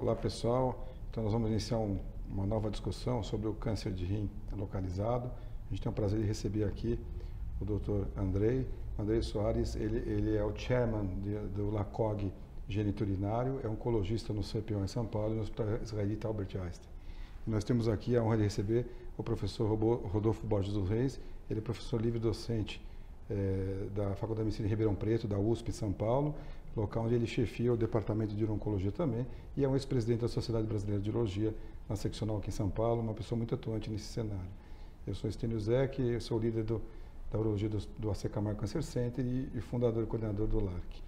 Olá pessoal, então nós vamos iniciar uma nova discussão sobre o câncer de rim localizado. A gente tem o prazer de receber aqui o Dr. Andrei Soares, ele é o chairman do LACOG geniturinário, é oncologista no CPO em São Paulo e no Hospital Israelita Albert Einstein. E nós temos aqui a honra de receber o professor Rodolfo Borges dos Reis, ele é professor livre-docente da Faculdade de Medicina de Ribeirão Preto, da USP em São Paulo, local onde ele chefia o departamento de urologia também, e é um ex-presidente da Sociedade Brasileira de Urologia, na seccional aqui em São Paulo, uma pessoa muito atuante nesse cenário. Eu sou Estênio Zec, eu sou líder da urologia do AC Camargo Cancer Center e fundador e coordenador do LARC.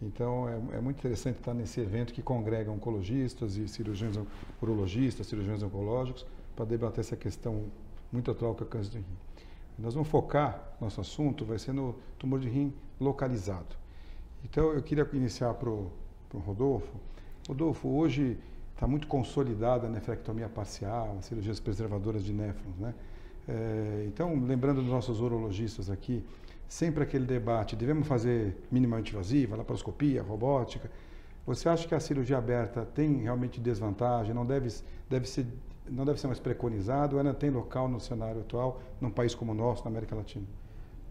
Então, é muito interessante estar nesse evento que congrega oncologistas e cirurgiões urologistas, cirurgiões oncológicos, para debater essa questão muito atual que é o câncer de rim. Nós vamos focar, nosso assunto vai ser no tumor de rim localizado. Então, eu queria iniciar para o Rodolfo. Rodolfo, hoje está muito consolidada a nefrectomia parcial, as cirurgias preservadoras de néfrons, né? Então, lembrando dos nossos urologistas aqui, sempre aquele debate, devemos fazer minimamente invasiva, laparoscopia, robótica. Você acha que a cirurgia aberta tem realmente desvantagem, não deve ser mais preconizado, ou ela tem local no cenário atual, num país como o nosso, na América Latina?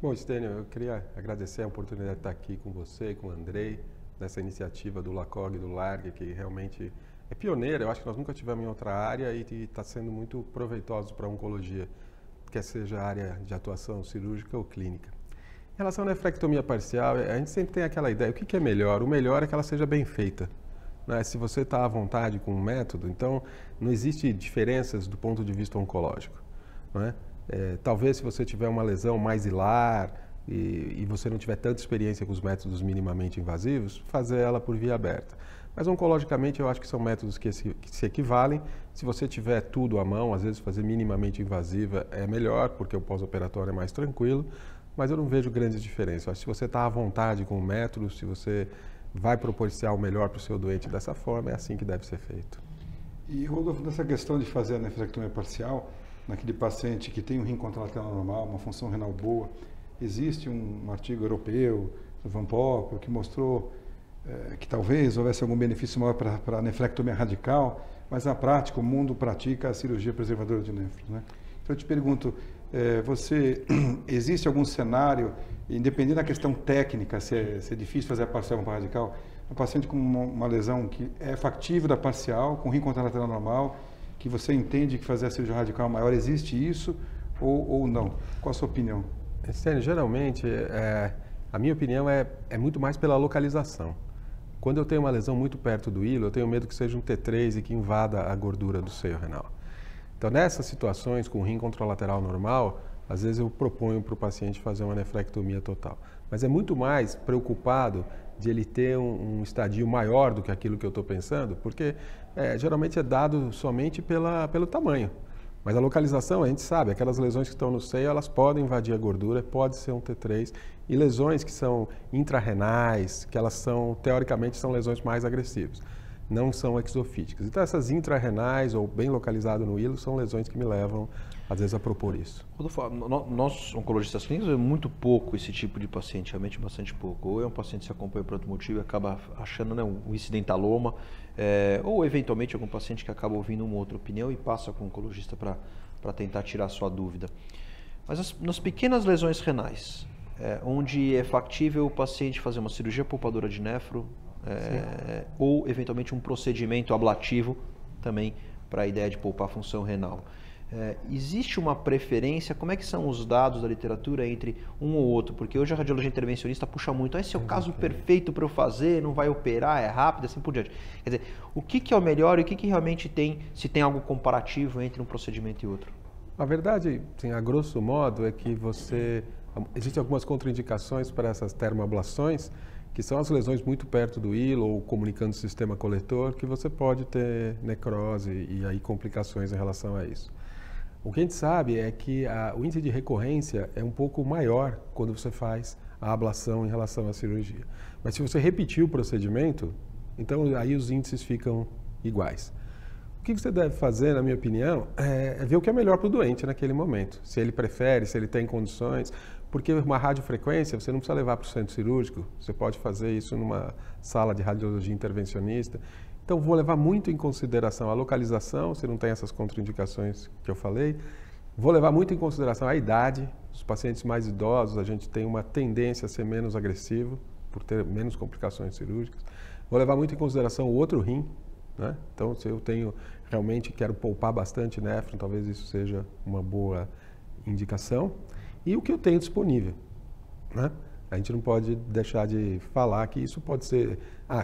Bom, Estênio, eu queria agradecer a oportunidade de estar aqui com você e com o Andrei, nessa iniciativa do LACOG e do LARG, que realmente é pioneira. Eu acho que nós nunca tivemos em outra área e está sendo muito proveitoso para a oncologia, quer seja a área de atuação cirúrgica ou clínica. Em relação à nefrectomia parcial, a gente sempre tem aquela ideia, o que é melhor? O melhor é que ela seja bem feita. Né? Se você está à vontade com o método, então não existe diferenças do ponto de vista oncológico. Não é? Talvez se você tiver uma lesão mais hilar e você não tiver tanta experiência com os métodos minimamente invasivos, fazer ela por via aberta. Mas oncologicamente eu acho que são métodos que se equivalem. Se você tiver tudo à mão, às vezes fazer minimamente invasiva é melhor, porque o pós-operatório é mais tranquilo, mas eu não vejo grandes diferenças. Eu acho que se você está à vontade com o método, se você vai proporcionar o melhor para o seu doente dessa forma, é assim que deve ser feito. E, Rodolfo, nessa questão de fazer a nefrectomia parcial, naquele paciente que tem um rim contralateral normal, uma função renal boa, existe um artigo europeu, do Van Poppel, que mostrou que talvez houvesse algum benefício maior para a nefrectomia radical, mas na prática o mundo pratica a cirurgia preservadora de néfrons, né? Então eu te pergunto, existe algum cenário, independente da questão técnica, se é difícil fazer a parcial ou a radical, um paciente com uma lesão que é factível da parcial, com rim contralateral normal, que você entende que fazer a cirurgia radical maior, existe isso ou não? Qual a sua opinião? Estênio, geralmente, a minha opinião é muito mais pela localização. Quando eu tenho uma lesão muito perto do hilo, eu tenho medo que seja um T3 e que invada a gordura do seio renal. Então, nessas situações, com rim contralateral normal, às vezes eu proponho para o paciente fazer uma nefrectomia total. Mas é muito mais preocupado de ele ter um estadio maior do que aquilo que eu estou pensando, porque geralmente é dado somente pelo tamanho. Mas a localização, a gente sabe, aquelas lesões que estão no seio, elas podem invadir a gordura, pode ser um T3, e lesões que são intrarrenais, que elas são, teoricamente, são lesões mais agressivas, não são exofíticas. Então, essas intrarrenais ou bem localizadas no hilo são lesões que me levam, às vezes, a propor isso. Rodolfo, nós, oncologistas clínicos, vemos muito pouco esse tipo de paciente, realmente bastante pouco. Ou é um paciente que se acompanha por outro motivo e acaba achando, né, um incidentaloma, ou eventualmente algum paciente que acaba ouvindo uma outra opinião e passa com o oncologista para tentar tirar a sua dúvida. Mas nas pequenas lesões renais, onde é factível o paciente fazer uma cirurgia poupadora de néfro, ou eventualmente um procedimento ablativo também para a ideia de poupar a função renal. Existe uma preferência? Como é que são os dados da literatura entre um ou outro? Porque hoje a radiologia intervencionista puxa muito. Esse é o caso perfeito para eu fazer, não vai operar, é rápido, assim por diante. Quer dizer, o que é o melhor e o que realmente tem, se tem algo comparativo entre um procedimento e outro? A verdade, sim, a grosso modo, é que existem algumas contraindicações para essas termoablações, que são as lesões muito perto do hilo ou comunicando o sistema coletor, que você pode ter necrose e aí complicações em relação a isso. O que a gente sabe é que o índice de recorrência é um pouco maior quando você faz a ablação em relação à cirurgia. Mas se você repetir o procedimento, então aí os índices ficam iguais. O que você deve fazer, na minha opinião, é ver o que é melhor para o doente naquele momento. Se ele prefere, se ele tem condições. Porque uma radiofrequência você não precisa levar para o centro cirúrgico, você pode fazer isso numa sala de radiologia intervencionista. Então, vou levar muito em consideração a localização, se não tem essas contraindicações que eu falei. Vou levar muito em consideração a idade. Os pacientes mais idosos, a gente tem uma tendência a ser menos agressivo, por ter menos complicações cirúrgicas. Vou levar muito em consideração o outro rim, né? Então, se eu realmente quero poupar bastante néfron, talvez isso seja uma boa indicação. E o que eu tenho disponível, né? A gente não pode deixar de falar que isso pode ser,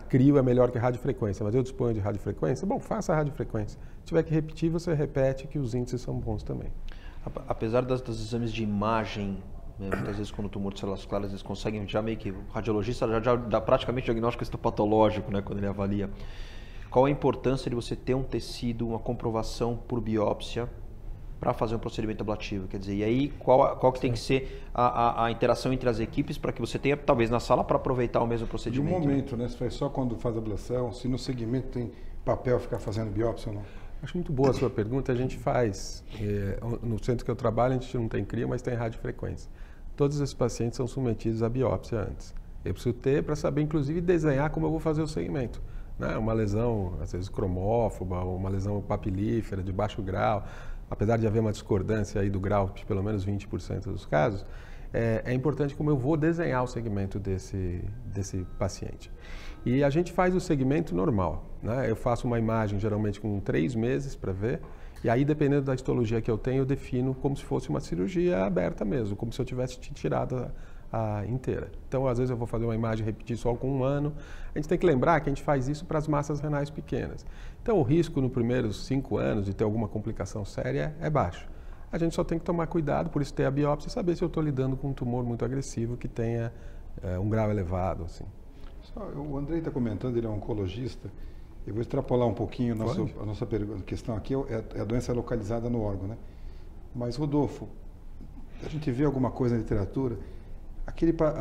crio é melhor que radiofrequência, mas eu disponho de radiofrequência? Bom, faça a radiofrequência. Se tiver que repetir, você repete, que os índices são bons também. Apesar dos exames de imagem, muitas vezes quando o tumor de células claras, eles conseguem já meio que, o radiologista já dá praticamente diagnóstico histopatológico, né, quando ele avalia. Qual a importância de você ter um tecido, uma comprovação por biópsia para fazer um procedimento ablativo? Quer dizer, e aí qual que tem que ser a interação entre as equipes para que você tenha, talvez, na sala para aproveitar o mesmo procedimento? De um momento, né? Se faz só quando faz a ablação, se no segmento tem papel ficar fazendo biópsia ou não? Acho muito boa a sua pergunta. A gente faz, no centro que eu trabalho, a gente não tem cria, mas tem radiofrequência. Todos esses pacientes são submetidos à biópsia antes. Eu preciso ter para saber, inclusive, desenhar como eu vou fazer o segmento. Né? Uma lesão, às vezes, cromófoba, uma lesão papilífera de baixo grau. Apesar de haver uma discordância aí do grau de pelo menos 20% dos casos, é importante como eu vou desenhar o segmento desse paciente. E a gente faz o segmento normal, né? Eu faço uma imagem geralmente com 3 meses para ver, e aí dependendo da histologia que eu tenho, eu defino como se fosse uma cirurgia aberta mesmo, como se eu tivesse tirado a inteira. Então, às vezes eu vou fazer uma imagem e repetir só com 1 ano. A gente tem que lembrar que a gente faz isso para as massas renais pequenas. Então, o risco nos primeiros 5 anos de ter alguma complicação séria é baixo. A gente só tem que tomar cuidado, por isso ter a biópsia e saber se eu estou lidando com um tumor muito agressivo que tenha um grau elevado, assim. O Andrei está comentando, ele é um oncologista. Eu vou extrapolar um pouquinho a nossa questão aqui, é a doença localizada no órgão, né? Mas, Rodolfo, a gente vê alguma coisa na literatura,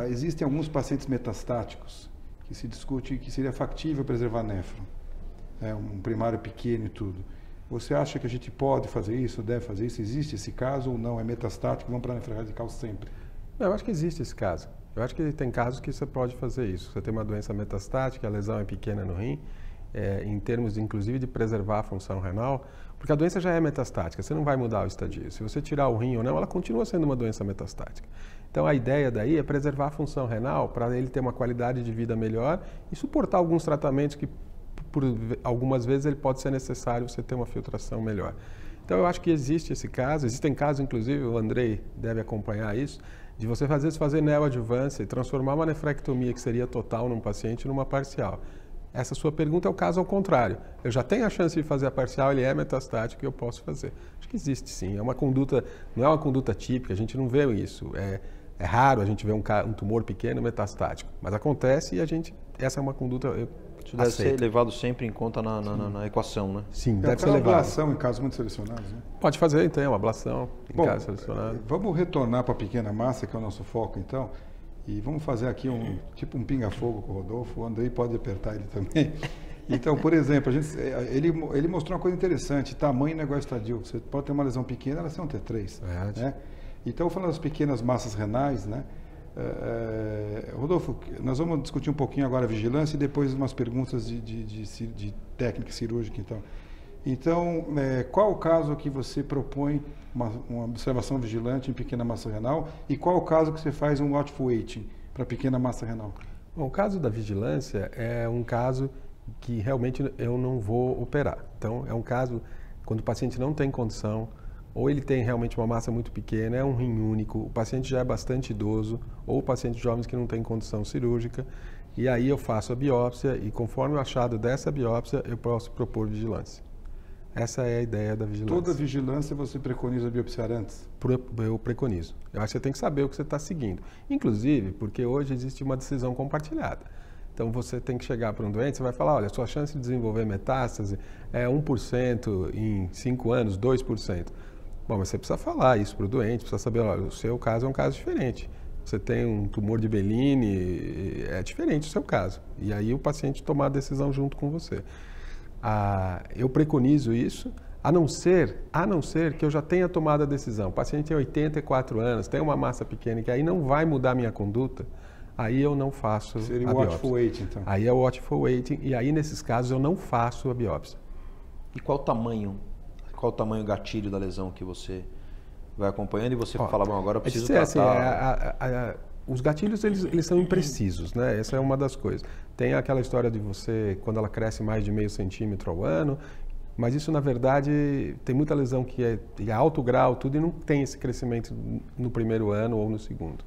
existem alguns pacientes metastáticos que se discute que seria factível preservar néfron, um primário pequeno e tudo. Você acha que a gente pode fazer isso, deve fazer isso? Existe esse caso ou não? É metastático, vamos para a nefroradical sempre? Não, eu acho que existe esse caso. Eu acho que tem casos que você pode fazer isso. Você tem uma doença metastática, a lesão é pequena no rim, em termos, inclusive, de preservar a função renal, porque a doença já é metastática, você não vai mudar o estadio. Se você tirar o rim ou não, ela continua sendo uma doença metastática. Então, a ideia daí é preservar a função renal para ele ter uma qualidade de vida melhor e suportar alguns tratamentos que, por algumas vezes, ele pode ser necessário você ter uma filtração melhor. Então, eu acho que existe esse caso. Existem casos, inclusive, o Andrei deve acompanhar isso, de você fazer neoadjuvância e transformar uma nefrectomia que seria total num paciente numa parcial. Essa sua pergunta é o caso ao contrário. Eu já tenho a chance de fazer a parcial, ele é metastático e eu posso fazer. Acho que existe sim. É uma conduta, não é uma conduta típica, a gente não vê isso. É raro a gente ver um tumor pequeno metastático, mas acontece e essa é uma conduta isso deve ser levado sempre em conta na equação, né? Sim, deve ser levado. Ablação em casos muito selecionados, né? Pode fazer, então, uma ablação em casos selecionados. Vamos retornar para a pequena massa, que é o nosso foco, então, e vamos fazer aqui um pinga-fogo com o Rodolfo. O Andrei pode apertar ele também. Então, por exemplo, ele mostrou uma coisa interessante, tamanho e negócio estadio. Você pode ter uma lesão pequena, ela ser um T3. Né? Então, falando das pequenas massas renais, né? Rodolfo, nós vamos discutir um pouquinho agora a vigilância e depois umas perguntas de técnica cirúrgica. Então, qual o caso que você propõe uma observação vigilante em pequena massa renal e qual o caso que você faz um watchful waiting para pequena massa renal? Bom, o caso da vigilância é um caso que realmente eu não vou operar. Então, é um caso quando o paciente não tem condição, ou ele tem realmente uma massa muito pequena, é um rim único, o paciente já é bastante idoso, ou pacientes jovens que não têm condição cirúrgica, e aí eu faço a biópsia e conforme o achado dessa biópsia, eu posso propor vigilância. Essa é a ideia da vigilância. Toda vigilância você preconiza biopsiar antes? Eu preconizo. Eu acho que você tem que saber o que você está seguindo. Inclusive, porque hoje existe uma decisão compartilhada. Então, você tem que chegar para um doente, você vai falar, olha, sua chance de desenvolver metástase é 1% em 5 anos, 2%. Bom, mas você precisa falar isso para o doente, precisa saber, olha, o seu caso é um caso diferente. Você tem um tumor de Bellini, é diferente o seu caso. E aí o paciente tomar a decisão junto com você. Eu preconizo isso, a não ser que eu já tenha tomado a decisão. O paciente tem 84 anos, tem uma massa pequena, que aí não vai mudar a minha conduta. aí eu não faço a biópsia. Seria o watchful waiting, então. Aí é o watchful waiting, e aí nesses casos eu não faço a biópsia. E qual o tamanho gatilho da lesão que você vai acompanhando e você fala, bom, agora eu preciso tratar... Assim, os gatilhos, eles são imprecisos, né? Essa é uma das coisas. Tem aquela história de você, quando ela cresce mais de 0,5 centímetro ao ano, mas isso, na verdade, tem muita lesão que é de alto grau, tudo, e não tem esse crescimento no primeiro ano ou no segundo.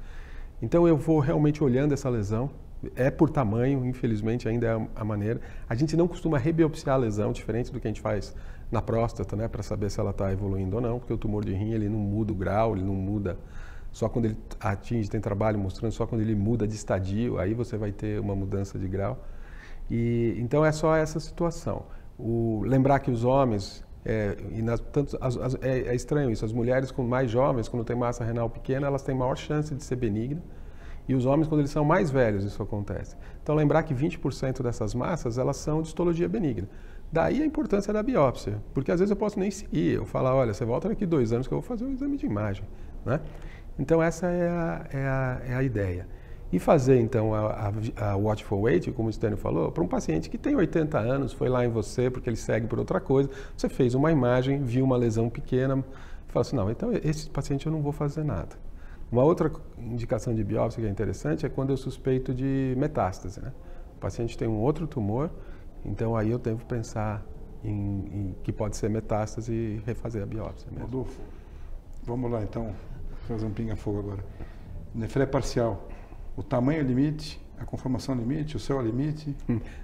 Então, eu vou realmente olhando essa lesão, é por tamanho, infelizmente, ainda é a maneira. A gente não costuma rebiopsiar a lesão, diferente do que a gente faz na próstata, né, para saber se ela está evoluindo ou não, porque o tumor de rim, ele não muda o grau, ele não muda só quando ele atinge, tem trabalho mostrando só quando ele muda de estadio, aí você vai ter uma mudança de grau. E então é só essa situação. Lembrar que os homens, é estranho isso, as mulheres mais jovens, quando tem massa renal pequena, elas têm maior chance de ser benigna, e os homens, quando eles são mais velhos, isso acontece. Então lembrar que 20% dessas massas, elas são de histologia benigna. Daí a importância da biópsia, porque às vezes eu posso nem seguir, eu falo, olha, você volta daqui 2 anos que eu vou fazer um exame de imagem, né? Então essa é a ideia. E fazer então a watchful waiting, como o Stênio falou, para um paciente que tem 80 anos, foi lá em você porque ele segue por outra coisa, você fez uma imagem, viu uma lesão pequena, fala assim, não, então esse paciente eu não vou fazer nada. Uma outra indicação de biópsia que é interessante é quando eu suspeito de metástase, né? O paciente tem um outro tumor, então aí eu devo pensar em que pode ser metástase e refazer a biópsia mesmo. Rodolfo, vamos lá então. Fazer um pinga-fogo agora. Nefré parcial, o tamanho é limite, a conformação é limite, o céu é limite?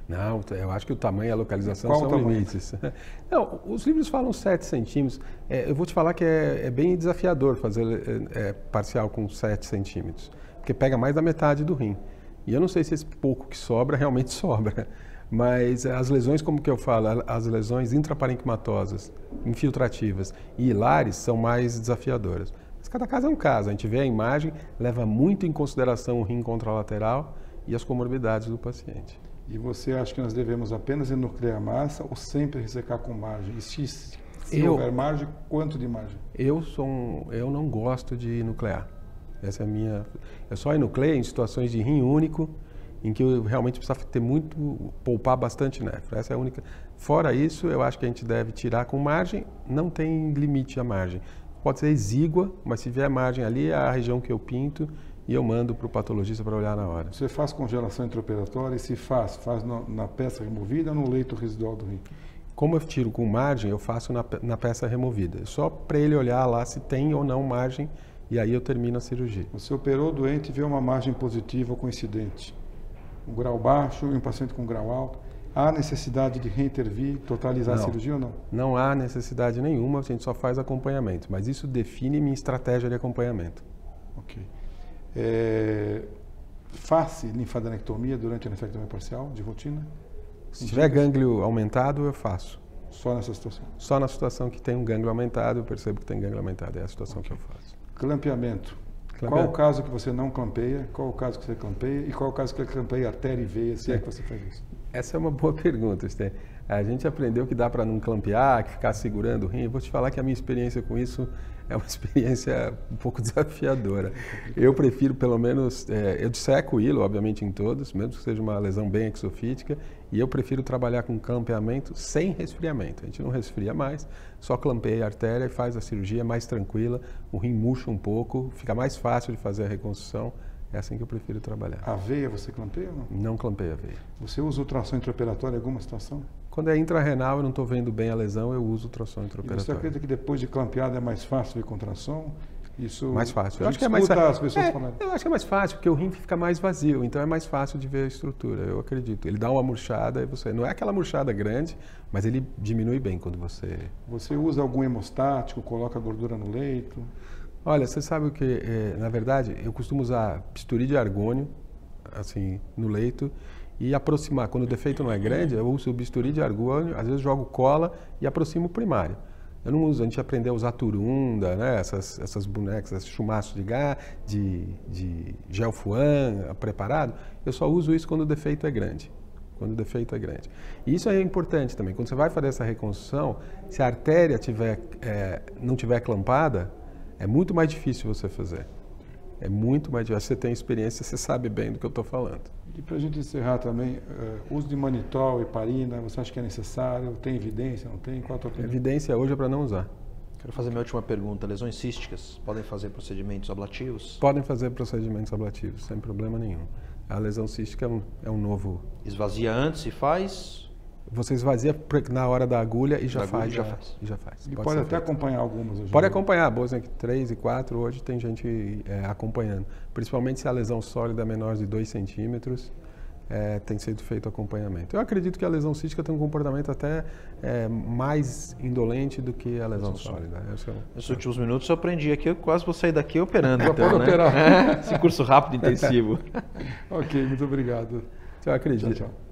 Não, eu acho que o tamanho e a localização Qual são limites. Não, os livros falam 7 centímetros. Eu vou te falar que é bem desafiador fazer parcial com 7 centímetros, porque pega mais da metade do rim. E eu não sei se esse pouco que sobra realmente sobra. Mas as lesões, como que eu falo, as lesões intraparenquimatosas, infiltrativas e hilares são mais desafiadoras. Mas cada caso é um caso, a gente vê a imagem, leva muito em consideração o rim contralateral e as comorbidades do paciente. E você acha que nós devemos apenas enuclear a massa ou sempre ressecar com margem? E se houver margem, quanto de margem? Eu não gosto de nuclear. Essa é a minha... Eu só enucleio em situações de rim único, em que eu realmente preciso poupar bastante nefro. Essa é a única. Fora isso, eu acho que a gente deve tirar com margem, não tem limite a margem. Pode ser exígua, mas se vier margem ali, é a região que eu pinto e eu mando para o patologista para olhar na hora. Você faz congelação intraoperatória e se faz na peça removida ou no leito residual do rim? Como eu tiro com margem, eu faço na peça removida. Só para ele olhar lá se tem ou não margem e aí eu termino a cirurgia. Você operou o doente e vê uma margem positiva ou coincidente. Um grau baixo e um paciente com grau alto. Há necessidade de reintervir, totalizar a cirurgia ou não? Não há necessidade nenhuma, a gente só faz acompanhamento, mas isso define minha estratégia de acompanhamento. Ok. Face linfadenectomia durante a nefrectomia parcial, de rotina? Se tiver gânglio aumentado, eu faço. Só nessa situação? Só na situação que tem um gânglio aumentado, eu percebo que tem gânglio aumentado, é a situação que eu faço. Clampeamento. Qual o caso que você não clampeia? Qual o caso que você clampeia? E qual o caso que você clampeia artéria e veia, se é que você faz isso? Essa é uma boa pergunta, Stênio. A gente aprendeu que dá para não clampear, que ficar segurando o rim. Eu vou te falar que a minha experiência com isso é uma experiência um pouco desafiadora. Eu prefiro, pelo menos, eu disseco o hilo, obviamente, em todos, mesmo que seja uma lesão bem exofítica, e eu prefiro trabalhar com clampeamento sem resfriamento. A gente não resfria mais, só clampeia a artéria e faz a cirurgia mais tranquila, o rim murcha um pouco, fica mais fácil de fazer a reconstrução. É assim que eu prefiro trabalhar. A veia você clampeia ou não? Não clampeia a veia. Você usa ultrassom intraoperatório em alguma situação? Quando é intrarrenal, eu não estou vendo bem a lesão, eu uso ultrassom intraoperatório. E você acredita que depois de clampeada é mais fácil ver contração? Isso mais fácil. Eu acho que é mais fácil. As pessoas falarem. Eu acho que é mais fácil, porque o rim fica mais vazio, então é mais fácil de ver a estrutura, eu acredito. Ele dá uma murchada e você... Não é aquela murchada grande, mas ele diminui bem quando você... Você usa algum hemostático, coloca a gordura no leito? Olha, você sabe o que, na verdade, eu costumo usar bisturi de argônio, assim, no leito, e aproximar. Quando o defeito não é grande, eu uso o bisturi de argônio, às vezes jogo cola e aproximo o primário. Eu não uso, a gente aprendeu a usar turunda, né, essas bonecas, esses chumaços de gás, de gel fuan preparado. Eu só uso isso quando o defeito é grande. Quando o defeito é grande. E isso é importante também. Quando você vai fazer essa reconstrução, se a artéria não tiver clampada, é muito mais difícil você fazer. É muito mais difícil. Você tem experiência, você sabe bem do que eu estou falando. E para a gente encerrar também, uso de mannitol, heparina, você acha que é necessário? Tem evidência, não tem? Qual a tua A opinião? evidência hoje é para não usar. Quero fazer minha última pergunta. Lesões císticas podem fazer procedimentos ablativos? Podem fazer procedimentos ablativos, sem problema nenhum. A lesão cística é um novo... Esvazia antes e faz? Você esvazia na hora da agulha e já Da agulha faz. e já faz. E já faz. E Pode pode ser até feito. acompanhar algumas hoje. Pode acompanhar, Bosniak 3 e 4, hoje tem gente acompanhando. Principalmente se a lesão sólida é menor de 2 centímetros, tem sido feito acompanhamento. Eu acredito que a lesão cística tem um comportamento até mais indolente do que a lesão sólida. Nos últimos minutos eu aprendi aqui, eu quase vou sair daqui operando. Já então, pode operar. Esse curso rápido e intensivo. Ok, muito obrigado. Eu acredito. Tchau, tchau.